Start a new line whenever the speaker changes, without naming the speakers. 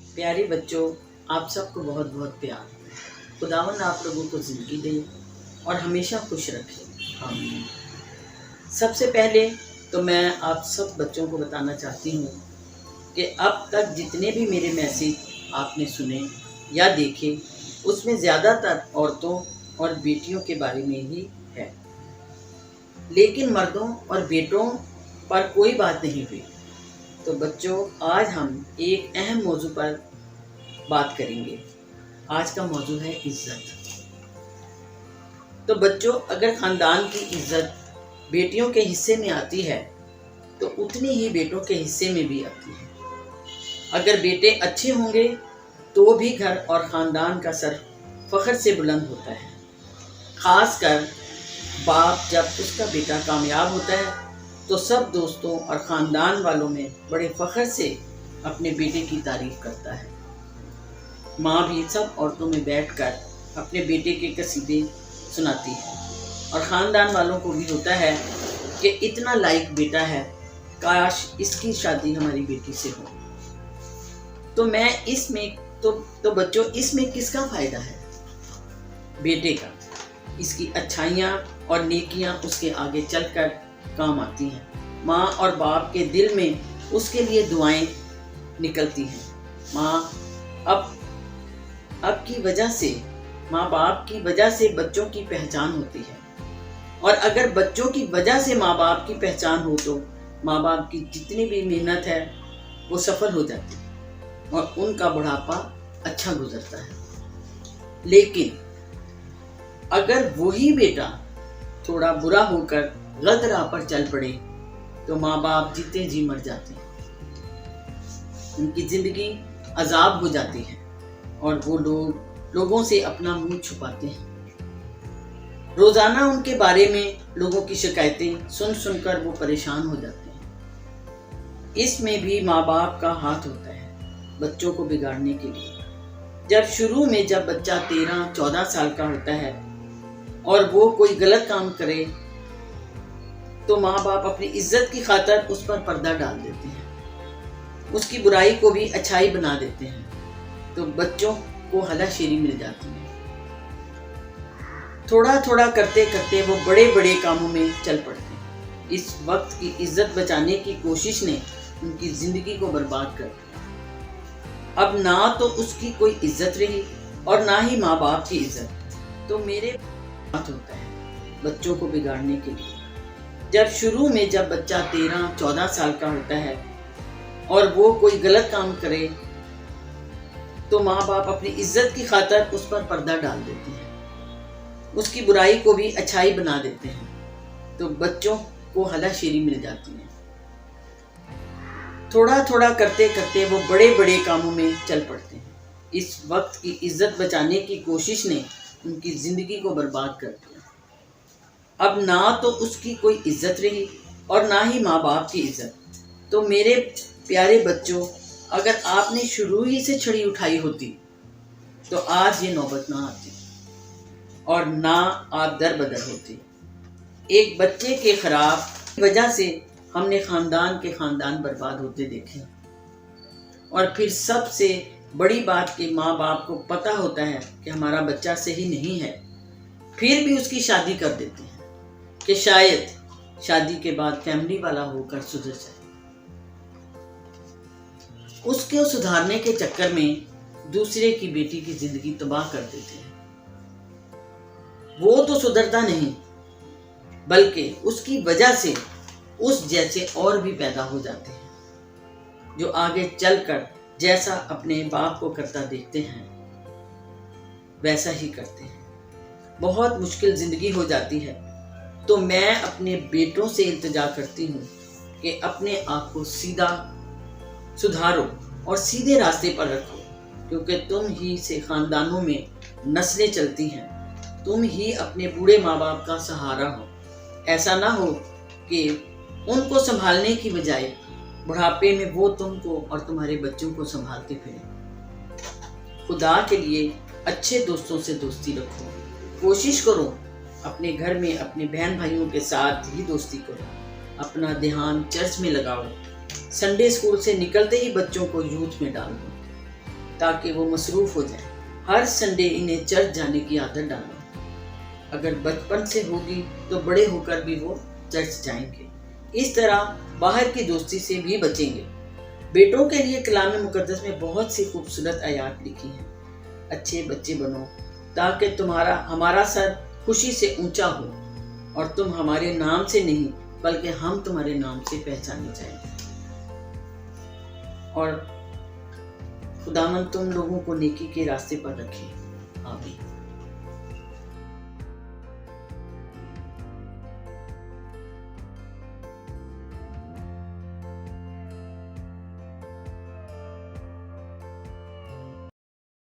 प्यारे बच्चों, आप सबको बहुत बहुत प्यार। खुदावन आप लोगों को ज़िंदगी दे और हमेशा खुश रखे। आमीन। सबसे पहले तो मैं आप सब बच्चों को बताना चाहती हूँ कि अब तक जितने भी मेरे मैसेज आपने सुने या देखे, उसमें ज़्यादातर औरतों और बेटियों के बारे में ही है, लेकिन मर्दों और बेटों पर कोई बात नहीं हुई। तो बच्चों, आज हम एक अहम मौजू पर बात करेंगे। आज का मौजू है इज्जत। तो बच्चों, अगर ख़ानदान की इज्जत बेटियों के हिस्से में आती है तो उतनी ही बेटों के हिस्से में भी आती है। अगर बेटे अच्छे होंगे तो भी घर और ख़ानदान का सर फ़ख्र से बुलंद होता है। ख़ासकर बाप जब उसका बेटा कामयाब होता है तो सब दोस्तों और ख़ानदान वालों में बड़े फ़ख्र से अपने बेटे की तारीफ़ करता है। माँ भी सब औरतों में बैठकर अपने बेटे के कसीदे सुनाती है और ख़ानदान वालों को भी होता है कि इतना लायक बेटा है, काश इसकी शादी हमारी बेटी से हो। तो मैं इसमें तो बच्चों, इसमें किसका फ़ायदा है? बेटे का। इसकी अच्छाइयाँ और नेकियाँ उसके आगे चलकर काम आती हैं। माँ और बाप के दिल में उसके लिए दुआएं निकलती हैं। माँ बाप की वजह से बच्चों की पहचान होती है, और अगर बच्चों की वजह से माँ बाप की पहचान हो तो माँ बाप की जितनी भी मेहनत है वो सफल हो जाती है और उनका बुढ़ापा अच्छा गुजरता है। लेकिन अगर वही बेटा थोड़ा बुरा होकर गलत राह पर चल पड़े तो माँ बाप जीते जी मर जाते हैं। उनकी जिंदगी अजाब हो जाती है और वो लोगों से अपना मुंह छुपाते हैं। रोजाना उनके बारे में लोगों की शिकायतें सुन सुनकर वो परेशान हो जाते हैं। इसमें भी माँ बाप का हाथ होता है बच्चों को बिगाड़ने के लिए। जब बच्चा 13-14 साल का होता है और वो कोई गलत काम करे तो माँ बाप अपनी इज्जत की खातिर उस पर पर्दा डाल देते हैं, उसकी बुराई को भी अच्छाई बना देते हैं, तो बच्चों को हलाशेरी मिल जाती है। थोड़ा थोड़ा करते करते वो बड़े बड़े कामों में चल पड़ते हैं। इस वक्त की इज्जत बचाने की कोशिश ने उनकी जिंदगी को बर्बाद कर दिया। अब ना तो उसकी कोई इज्जत रही और ना ही माँ बाप की इज्जत। तो मेरे हाथ होता है बच्चों को बिगाड़ने के लिए। जब बच्चा 13-14 साल का होता है और वो कोई गलत काम करे तो माँ बाप अपनी इज्जत की खातिर उस पर पर्दा डाल देते हैं, उसकी बुराई को भी अच्छाई बना देते हैं, तो बच्चों को हलाशेरी मिल जाती है। थोड़ा थोड़ा करते करते वो बड़े बड़े कामों में चल पड़ते हैं। इस वक्त की इज्जत बचाने की कोशिश ने उनकी जिंदगी को बर्बाद कर दिया। अब ना तो उसकी कोई इज्जत रही और ना ही माँ बाप की इज्जत। तो मेरे प्यारे बच्चों, अगर आपने शुरू ही से छड़ी उठाई होती तो आज ये नौबत ना आती और ना आप दर बदर होती। एक बच्चे के खराब वजह से हमने खानदान बर्बाद होते देखे। और फिर सबसे बड़ी बात कि माँ बाप को पता होता है कि हमारा बच्चा सही नहीं है, फिर भी उसकी शादी कर देते हैं कि शायद शादी के बाद फैमिली वाला होकर सुधर जाए। उसके सुधारने के चक्कर में दूसरे की बेटी की जिंदगी तबाह कर देते हैं। वो तो सुधरता नहीं, बल्कि उसकी वजह से उस जैसे और भी पैदा हो जाते हैं जो आगे चलकर जैसा अपने बाप को करता देखते हैं वैसा ही करते हैं। बहुत मुश्किल जिंदगी हो जाती है। तो मैं अपने बेटों से इल्तिजा करती हूँ कि अपने आप को सीधा सुधारो और सीधे रास्ते पर रखो, क्योंकि तुम ही से खानदानों में नस्लें चलती हैं। तुम ही अपने बूढ़े माँ बाप का सहारा हो। ऐसा ना हो कि उनको संभालने की बजाय बुढ़ापे में वो तुमको और तुम्हारे बच्चों को संभालते फिरें। खुदा के लिए अच्छे दोस्तों से दोस्ती रखो। कोशिश करो अपने घर में अपने बहन भाइयों के साथ ही दोस्ती करो। अपना ध्यान चर्च में लगाओ। संडे स्कूल से निकलते ही बच्चों को यूथ में डाल दो। تاکہ وہ مصروف ہو جائیں۔ ہر سنڈے انہیں چرچ جانے کی عادت ڈالو۔ اگر بچپن سے ہوگی تو بڑے ہو کر بھی وہ چرچ جائیں گے۔ اس طرح باہر کی دوستی سے بھی بچیں گے۔ بیٹوں کے لیے کلام مقدس میں بہت سی خوبصورت آیات لکھی ہیں۔ اچھے بچے بنو تاکہ ہمارا سر خوشی سے اونچا ہو اور تم ہمارے نام سے نہیں بلکہ ہم تمہارے نام سے پہچانے جائیں۔ اور خداوند تم لوگوں کو نیکی کے راستے پر رکھے۔ آمین۔